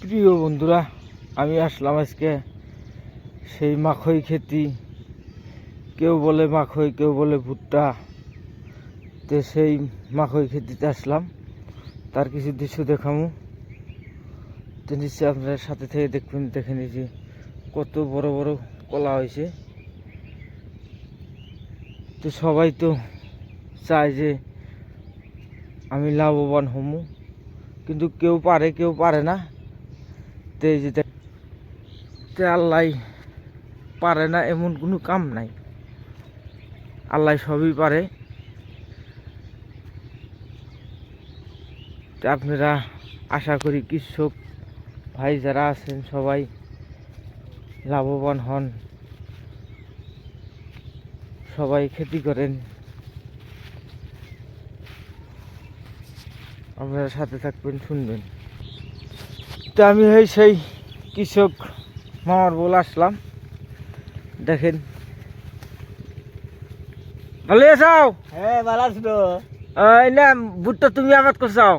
প্রিয় বন্ধুরা, আমি আসলাম আজকে সেই মাখই খেতি, কেউ বলে মাখই, কেউ বলে ভুট্টা। তো সেই মাখই খেতিতে আসলাম, তার কিছু দৃশ্য দেখামু। তো নিশ্চয়ই আপনারা সাথে থেকে দেখবেন। দেখে নিয়েছি কত বড় বড় কলা হয়েছে। তো সবাই তো চায় যে আমি লাভবান হমু, কিন্তু কেউ পারে কেউ পারে না। তো এই যে আল্লাহ পারে না এমন কোনো কাম নাই, আল্লাহ সবই পারে। তো আপনারা আশা করি কৃষক ভাই যারা আছেন সবাই লাভবান হন, সবাই খেতি করেন। আপনারা সাথে থাকবেন, শুনবেন। তো আমি সেই কৃষক মামার বলে আসলাম। দেখেন, ভালো আছাও? হ্যাঁ, ভালো আছি তো। এই না, ভুট্টা তুমি আবাদ করছাও?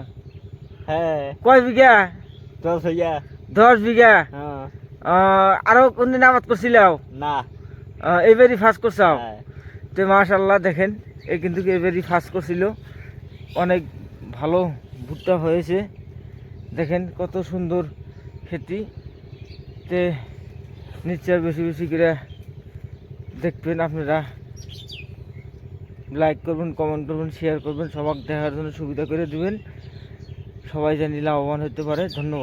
হ্যাঁ, কয় বিঘা? 10 হইয়া। 10 বিঘা। হ্যাঁ, আরো কোনদিন আবাদ করছিলাও? না। এবারই ফার্স্ট করছাও? হ্যাঁ, তো মাশাআল্লাহ, দেখেন এ কিন্তু এবারই ফার্স্ট করছিল। অনেক ভালো ভুট্টা হয়েছে। দেখেন কত সুন্দর খেতি। তে নিশ্চয় বেশি বেশি করে দেখবেন আপনারা, লাইক করবেন, কমেন্ট করবেন, শেয়ার করবেন, সবাই দেখার জন্য সুবিধা করে দিবেন। সবাই জানি লাভবান হতে পারে। ধন্যবাদ।